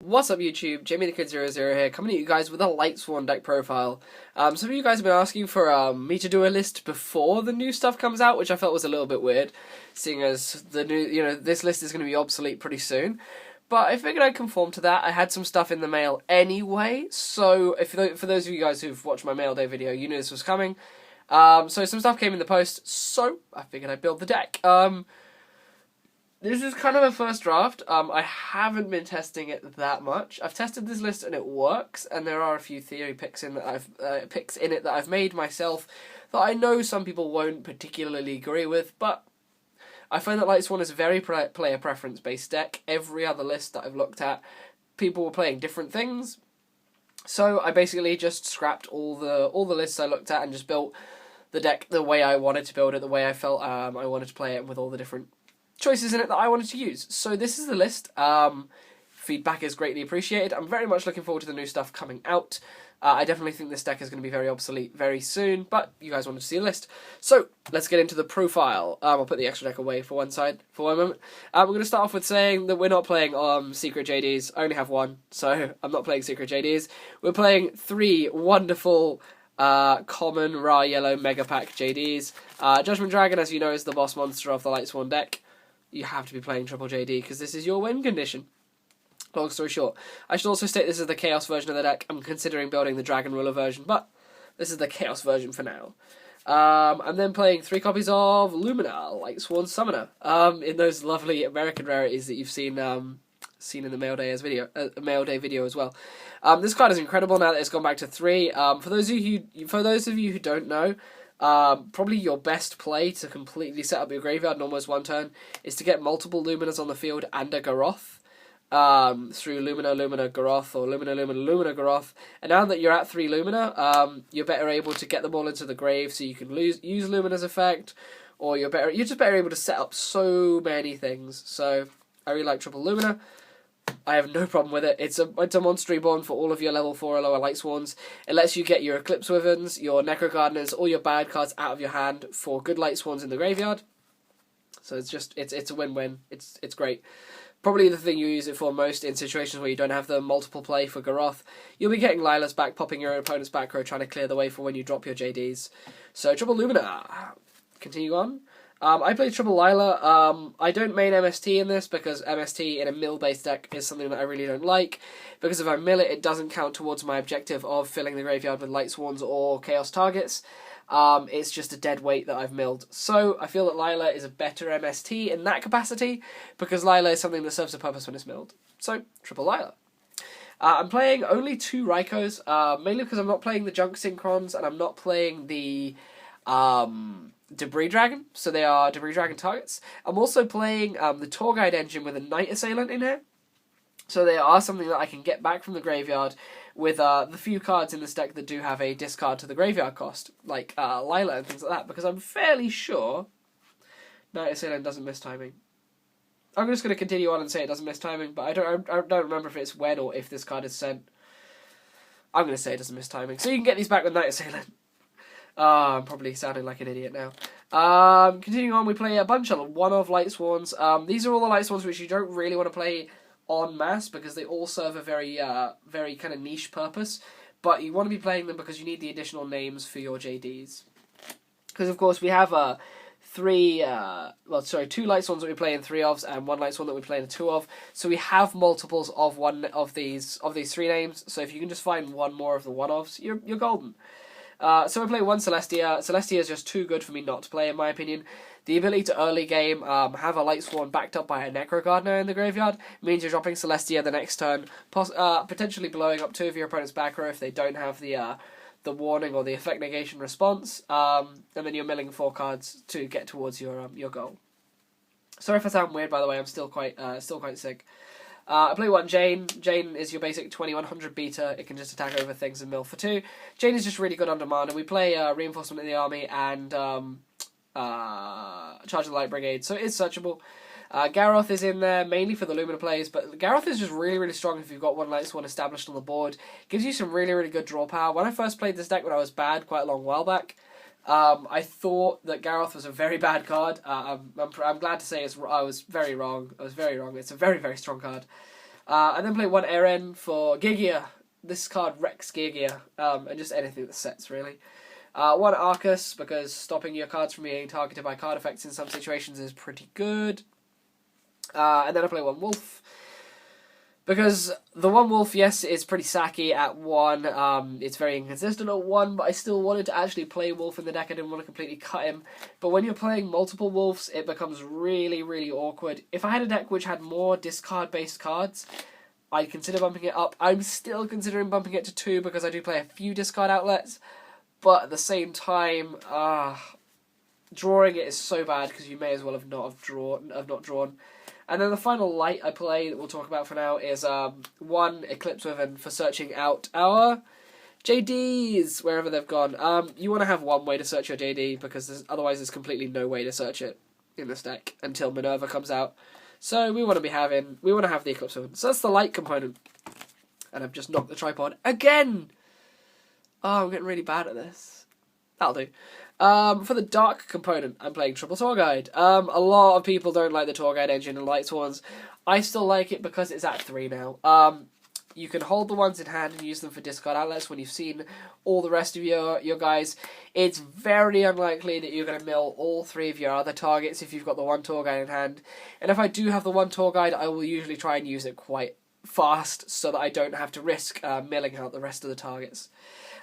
What's up YouTube, Jamie the Kid 00 here, coming at you guys with a Lightsworn deck profile. Some of you guys have been asking for me to do a list before the new stuff comes out, which I felt was a little bit weird, seeing as the new, this list is going to be obsolete pretty soon. But I figured I'd conform to that. I had some stuff in the mail anyway, so for those of you guys who've watched my mail day video, you knew this was coming. So some stuff came in the post, so I figured I'd build the deck. This is kind of a first draft. I haven't been testing it that much. I've tested this list and it works, and there are a few theory picks in it that I've made myself that I know some people won't particularly agree with, but I find that Lightsworn is a very player preference based deck. Every other list that I've looked at, people were playing different things, so I basically just scrapped all the lists I looked at and just built the deck the way I wanted to build it, the way I felt I wanted to play it, with all the different choices in it that I wanted to use. So this is the list. Feedback is greatly appreciated. I'm very much looking forward to the new stuff coming out. I definitely think this deck is going to be very obsolete very soon, but you guys wanted to see a list. So let's get into the profile. I'll put the extra deck away for one moment. We're going to start off with saying that we're not playing Secret JDs. I only have one, so I'm not playing Secret JDs. We're playing 3 wonderful common raw yellow mega pack JDs. Judgment Dragon, as you know, is the boss monster of the Lightsworn deck. You have to be playing triple JD because this is your win condition. Long story short, I should also state this is the Chaos version of the deck. I'm considering building the Dragon Ruler version, but this is the Chaos version for now. I'm then playing 3 copies of Lumina, Lightsworn Summoner, in those lovely American rarities that you've seen in the Mail Day video as well. This card is incredible now that it's gone back to 3. For those of you who don't know, probably your best play to completely set up your graveyard in almost one turn is to get multiple Luminas on the field and a Garroth through Lumina, Garroth, or Lumina, Garroth. And now that you're at 3 Lumina, you're better able to get them all into the grave, so you can use Lumina's effect, or you're just better able to set up so many things. So I really like triple Lumina. I have no problem with it. It's a Monster Reborn for all of your level 4 or lower Lightsworns. It lets you get your Eclipse Wyverns, your Necro Gardnas, all your bad cards out of your hand for good Lightsworns in the graveyard. So it's a win-win. It's great. Probably the thing you use it for most in situations where you don't have the multiple play for Garroth. You'll be getting Lyla's back, popping your opponent's back row, trying to clear the way for when you drop your JDs. So triple Lumina. Continue on. I play triple Lyla. I don't main MST in this because MST in a mill-based deck is something that I really don't like. Because if I mill it, it doesn't count towards my objective of filling the graveyard with Lightsworns or Chaos targets. It's just a dead weight that I've milled. So I feel that Lyla is a better MST in that capacity, because Lyla is something that serves a purpose when it's milled. So, triple Lyla. I'm playing only 2 Rykos, mainly because I'm not playing the Junk Synchros, and I'm not playing the Debris Dragon, so they are Debris Dragon targets. I'm also playing the Tour Guide engine with a Night Assailant in here, so they are something that I can get back from the graveyard with the few cards in this deck that do have a discard to the graveyard cost, like Lyla and things like that, because I'm fairly sure Night Assailant doesn't miss timing. I'm just going to continue on and say it doesn't miss timing, but I don't remember if it's when or if this card is sent. I'm going to say it doesn't miss timing. So you can get these back with Night Assailant. I'm probably sounding like an idiot now. Continuing on, we play a bunch of one-of Lightsworns. These are all the Lightsworns which you don't really want to play en masse because they all serve a very kind of niche purpose, but you want to be playing them because you need the additional names for your JDs. Because of course we have 2 Lightsworns that we play in 3 ofs and 1 Lightsworn that we play in 2 of, so we have multiples of one of these 3 names. So if you can just find one more of the 1 ofs, you're golden. So I play 1 Celestia. Celestia is just too good for me not to play, in my opinion. The ability to early game have a Lightsworn backed up by a Necro Gardna in the graveyard means you're dropping Celestia the next turn, potentially blowing up 2 of your opponent's back row if they don't have the warning or the effect negation response, and then you're milling 4 cards to get towards your goal. Sorry if I sound weird, by the way. I'm still quite sick. I play 1 Jain. Jain is your basic 2100 beta. It can just attack over things and mill for 2. Jain is just really good on demand, and we play Reinforcement in the Army and Charge of the Light Brigade, so it's searchable. Garroth is in there mainly for the Lumina plays, but Garroth is just really, really strong if you've got 1 Lightsworn established on the board. Gives you some really, really good draw power. When I first played this deck when I was bad quite a long while back, I thought that Garroth was a very bad card. I'm glad to say I was very wrong. It's a very, very strong card. And then play one Ehren for Gigia. This card wrecks Gigia, and just anything that sets, really. One Aurkus, because stopping your cards from being targeted by card effects in some situations is pretty good. And then I play one Wulf, because the one Wulf, yes, is pretty sacky at 1. It's very inconsistent at 1, but I still wanted to actually play Wulf in the deck. I didn't want to completely cut him. But when you're playing multiple Wulfs, it becomes really, really awkward. If I had a deck which had more discard-based cards, I'd consider bumping it up. I'm still considering bumping it to 2 because I do play a few discard outlets. But at the same time, drawing it is so bad because you may as well have not drawn. And then the final light I play that we'll talk about for now is one Eclipse Wyvern for searching out our JDs wherever they've gone. You want to have one way to search your JD because otherwise there's completely no way to search it in this deck until Minerva comes out. So we want to have the Eclipse Wyvern. So that's the light component. And I've just knocked the tripod again. Oh, I'm getting really bad at this. That'll do. For the dark component, I'm playing Triple Tour Guide. A lot of people don't like the Tour Guide engine in Lightsworns. I still like it because it's at 3 now. You can hold the ones in hand and use them for discard outlets when you've seen all the rest of your guys. It's very unlikely that you're going to mill all 3 of your other targets if you've got the one Tour Guide in hand. And if I do have the one Tour Guide, I will usually try and use it quite fast so that I don't have to risk milling out the rest of the targets.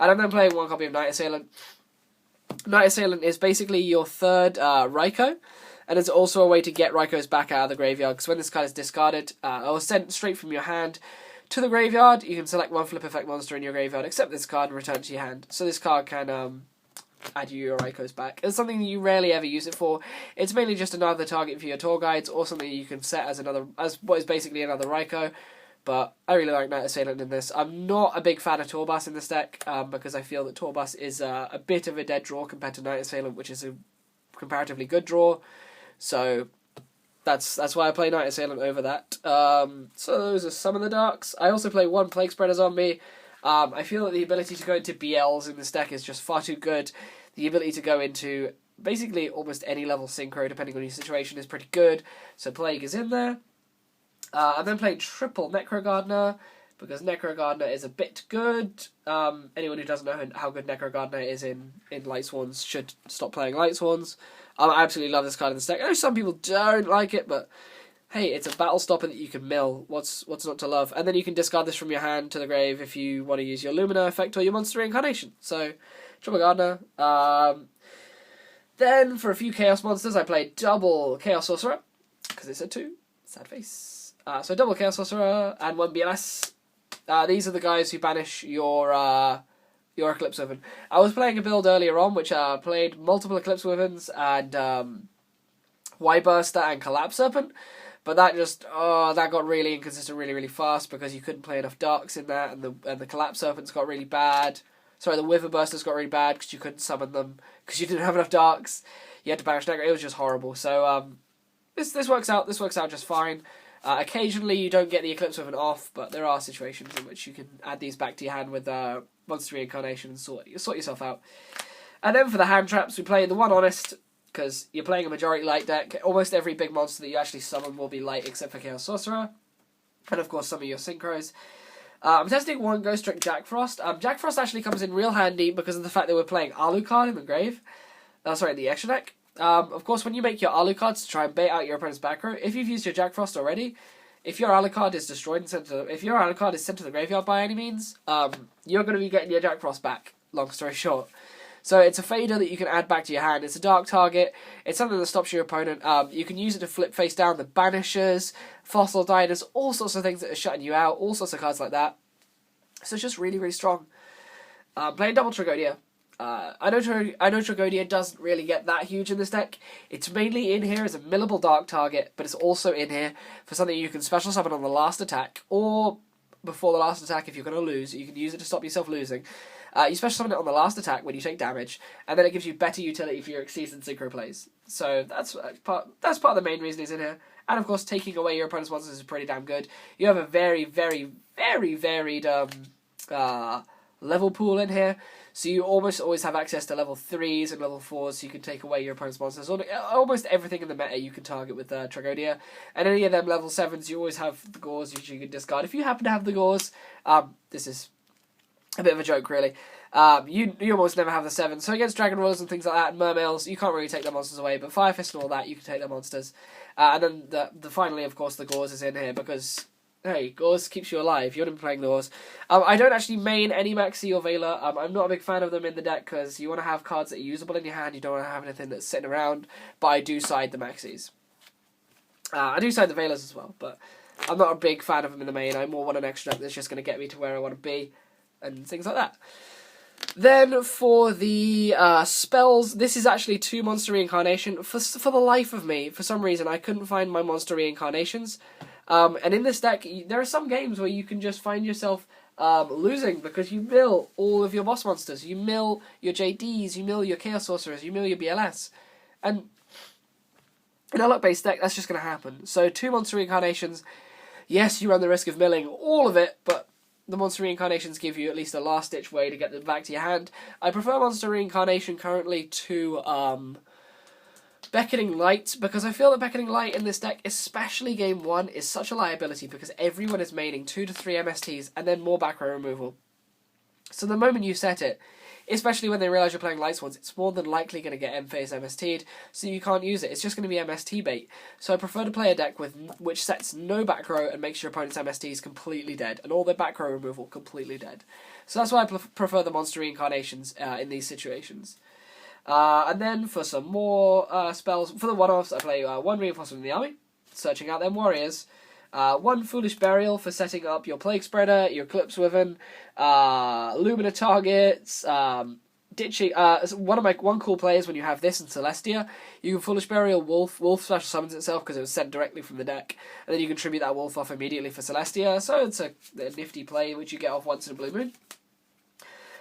And I'm then playing one copy of Night Assailant. Night Assailant is basically your third Ryko, and it's also a way to get Rykos back out of the graveyard, because when this card is discarded or sent straight from your hand to the graveyard, you can select one flip effect monster in your graveyard, except this card, and return it to your hand. So this card can add you your Rykos back. It's something that you rarely ever use it for. It's mainly just another target for your tour guides, or something you can set as what is basically another Ryko. But I really like Night Assailant in this. I'm not a big fan of Torbus in this deck, because I feel that Torbus is a bit of a dead draw compared to Night Assailant, which is a comparatively good draw. So that's why I play Night Assailant over that. So those are some of the darks. I also play one Plaguespreader Zombie. I feel that the ability to go into BLs in this deck is just far too good. The ability to go into basically almost any level synchro, depending on your situation, is pretty good. So Plague is in there. I'm then playing triple Necro Gardna, because Necro Gardna is a bit good. Anyone who doesn't know how good Necro Gardna is in Lightsworns should stop playing Lightsworns. I absolutely love this card in this deck. I know some people don't like it, but hey, it's a battle stopper that you can mill. What's not to love? And then you can discard this from your hand to the grave if you want to use your Lumina effect or your monster reincarnation. So, triple Gardna. Then for a few Chaos monsters, I played double Chaos Sorcerer, because it's a 2. Sad face. So double Chaos Sorcerer and one BLS. These are the guys who banish your Eclipse Wyvern. I was playing a build earlier on which played multiple Eclipse Wyverns and Y-Burster and Collapse Serpent, but that got really inconsistent really fast because you couldn't play enough darks in that, and the Collapse Serpents got really bad. Sorry, the Wither Bursters got really bad because you couldn't summon them because you didn't have enough darks. You had to banish Necro. It was just horrible. So this works out. This works out just fine. Occasionally you don't get the Eclipse Wyvern off, but there are situations in which you can add these back to your hand with Monster Reincarnation and sort yourself out. And then for the hand traps, we play the one Honest, because you're playing a majority light deck. Almost every big monster that you actually summon will be light, except for Chaos Sorcerer. And of course some of your synchros. I'm testing one Ghostrick Jackfrost. Jackfrost actually comes in real handy because of the fact that we're playing Alucard in the grave. The extra deck. Of course, when you make your Alucards to try and bait out your opponent's back row, if you've used your Jackfrost already, if your Alucard is destroyed and if your Alucard is sent to the graveyard by any means, you're going to be getting your Jackfrost back, long story short. So it's a fader that you can add back to your hand. It's a dark target. It's something that stops your opponent. You can use it to flip face down the Banishers, Fossil Diners, all sorts of things that are shutting you out, all sorts of cards like that. So it's just really strong. Playing double Tragoedia. I know Tragoedia doesn't really get that huge in this deck. It's mainly in here as a millable dark target, but it's also in here for something you can special summon on the last attack, or before the last attack if you're going to lose. You can use it to stop yourself losing. You special summon it on the last attack when you take damage, and then it gives you better utility for your Exceeds and Synchro plays. So that's part of the main reason he's in here. And of course, taking away your opponent's monsters is pretty damn good. You have a very varied level pool in here. So you almost always have access to level 3s and level 4s, so you can take away your opponent's monsters. Almost everything in the meta you can target with Tragoedia. And any of them level 7s, you always have the Gorz, which you can discard. If you happen to have the Gorz, this is a bit of a joke, really. You almost never have the 7. So against Dragon Rollers and things like that, and Mermails, you can't really take their monsters away, but Fire Fist and all that, you can take their monsters. And then finally, of course, the Gorz is in here, because, hey, Gorz keeps you alive. You want to be playing Gorz. I don't actually main any Maxi or Veiler. I'm not a big fan of them in the deck, because you want to have cards that are usable in your hand, you don't want to have anything that's sitting around, but I do side the Maxis. I do side the Veilers as well, but I'm not a big fan of them in the main. I more want an extra deck that's just going to get me to where I want to be, and things like that. Then for the spells, this is actually 2 monster reincarnation. For the life of me, for some reason, I couldn't find my monster reincarnations. And in this deck, there are some games where you can just find yourself losing because you mill all of your boss monsters. You mill your JDs, you mill your Chaos Sorcerers, you mill your BLS. And in a luck-based deck, that's just going to happen. So 2 monster reincarnations, yes, you run the risk of milling all of it, but the monster reincarnations give you at least a last-ditch way to get them back to your hand. I prefer monster reincarnation currently to Beckoning Light, because I feel that Beckoning Light in this deck, especially game 1, is such a liability because everyone is maining 2 to 3 MSTs and then more back row removal. So the moment you set it, especially when they realise you're playing Lightsworns, it's more than likely going to get M-Phase MST'd, so you can't use it. It's just going to be MST bait. So I prefer to play a deck which sets no back row and makes your opponent's MSTs completely dead, and all their back row removal completely dead. So that's why I prefer the monster reincarnations in these situations. And then for some more spells, for the one-offs, I play 1 Reinforcement in the army, searching out them warriors. 1 Foolish Burial for setting up your Plaguespreader, your Eclipse Wyvern, Lumina targets, ditching. One cool play is when you have this in Celestia, you can Foolish Burial Wulf. Wulf special summons itself because it was sent directly from the deck, and then you can tribute that Wulf off immediately for Celestia, so it's a nifty play which you get off once in a blue moon.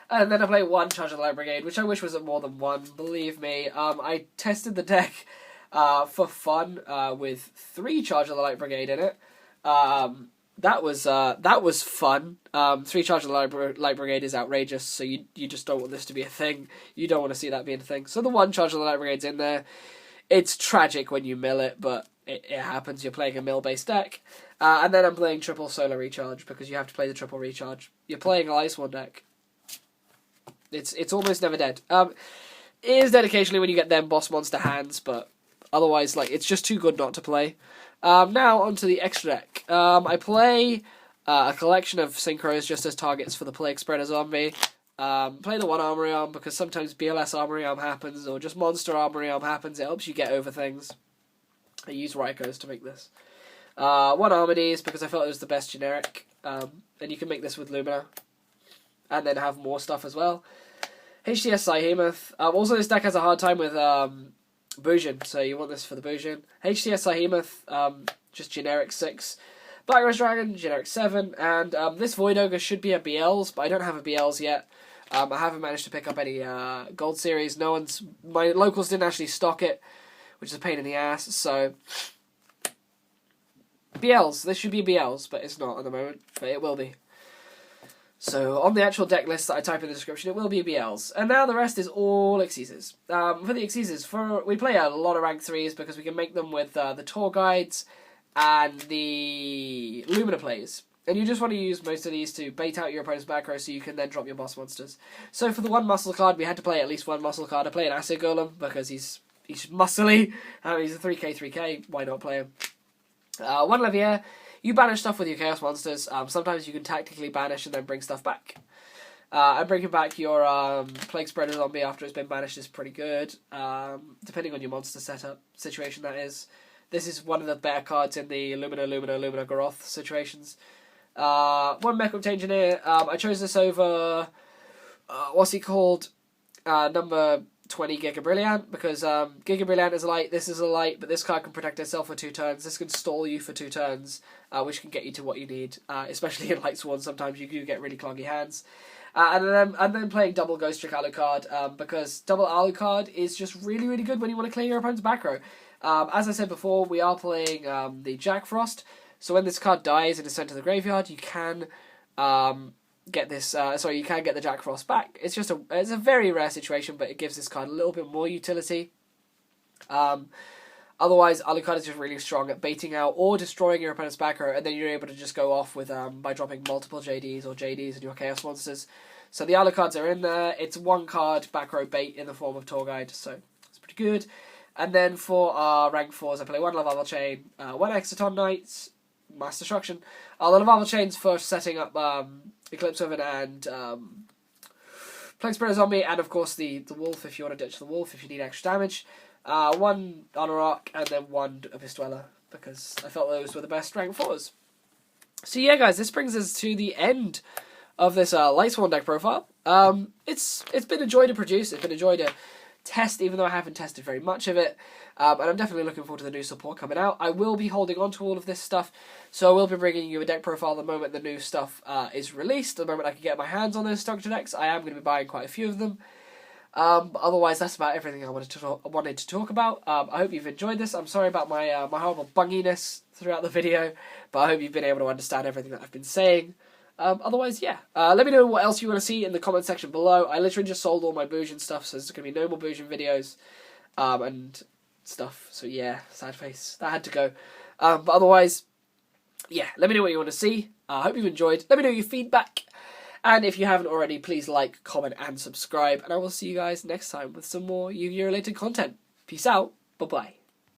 And then I play 1 Charge of the Light Brigade, which I wish was at more than 1, believe me. I tested the deck for fun with 3 Charge of the Light Brigade in it. That was fun. 3 Charge of the Light Brigade is outrageous, so you just don't want this to be a thing. You don't want to see that being a thing. So the 1 Charge of the Light Brigade's in there. It's tragic when you mill it, but it happens. You're playing a mill-based deck. And then I'm playing triple Solar Recharge, because you have to play the triple Recharge. You're playing a Lightsworn deck. It's almost never dead. It is dead occasionally when you get them boss monster hands, but otherwise, like, it's just too good not to play. Now, onto the extra deck. I play a collection of synchros just as targets for the Plaguespreader Zombie. Play the 1 Armory Arm because sometimes BLS Armory Arm happens, or just Monster Armory Arm happens. It helps you get over things. I use Rykos to make this. 1 Armades because I felt it was the best generic. And you can make this with Lumina. And then have more stuff as well. HTS Behemoth. Also, this deck has a hard time with Bujin, so you want this for the Bujin. HTS Behemoth, just generic 6. Black Rose Dragon, generic 7. And this Void Ogre should be a BLs, but I don't have a BLs yet. I haven't managed to pick up any Gold Series. My locals didn't actually stock it, which is a pain in the ass, so BLs. This should be BLs, but it's not at the moment, but it will be. So, on the actual deck list that I type in the description, it will be BLs. And now the rest is all Xyzes. For the Xyzes, we play a lot of rank 3s because we can make them with the Tour Guides and the Lumina plays. And you just want to use most of these to bait out your opponent's back row so you can then drop your boss monsters. So for the 1 muscle card, we had to play at least 1 muscle card. I play an Acid Golem because he's muscly. He's a 3k, why not play him? 1 Levier. You banish stuff with your Chaos Monsters. Sometimes you can tactically banish and then bring stuff back. And bringing back your Plaguespreader Zombie after it's been banished is pretty good. Depending on your monster setup situation, that is. This is one of the better cards in the Lumina Garroth situations. 1 Mech Engineer. I chose this over, what's he called? Number 20 Giga Brilliant, because Giga Brilliant is a light, this is a light, but this card can protect itself for 2 turns. This can stall you for 2 turns, which can get you to what you need, especially in Lightsworn. Sometimes you do get really cloggy hands. And then playing double Ghostrick Alucard, because double Alucard is just really, really good when you want to clear your opponent's back row. As I said before, we are playing the Jackfrost, so when this card dies and is sent to the graveyard, you can get this. You can get the Jackfrost back. It's a very rare situation, but it gives this card a little bit more utility. Otherwise, Alucard is just really strong at baiting out or destroying your opponent's back row, and then you're able to just go off with by dropping multiple JDs or JDs and your Chaos monsters. So the Alucards are in there. It's 1 card back row bait in the form of Tour Guide, so it's pretty good. And then for our rank 4s, I play 1 Lavalval Chain, 1 Exciton Knight, Mass Destruction. The Lavalval Chain's for setting up Eclipse Wyvern and Plaguespreader Zombie, and of course the Wulf if you want to ditch the Wulf if you need extra damage. 1 Honorarch and then 1 Abyss Dweller, because I felt those were the best rank 4s. So yeah, guys, this brings us to the end of this Lightsworn deck profile. It's been a joy to produce. It's been a joy to test, even though I haven't tested very much of it. And I'm definitely looking forward to the new support coming out. I will be holding on to all of this stuff, so I will be bringing you a deck profile the moment the new stuff is released. The moment I can get my hands on those structure decks, I am going to be buying quite a few of them. Otherwise, that's about everything I wanted to talk about. I hope you've enjoyed this. I'm sorry about my my horrible bunginess throughout the video, but I hope you've been able to understand everything that I've been saying. Otherwise, yeah. Let me know what else you want to see in the comment section below. I literally just sold all my Boojin stuff, so there's going to be no more Boojin videos and stuff. So yeah, sad face. That had to go. But otherwise, yeah, let me know what you want to see. I hope you've enjoyed. Let me know your feedback. And if you haven't already, please like, comment, and subscribe. And I will see you guys next time with some more Yu-Gi-Oh! Related content. Peace out. Bye-bye.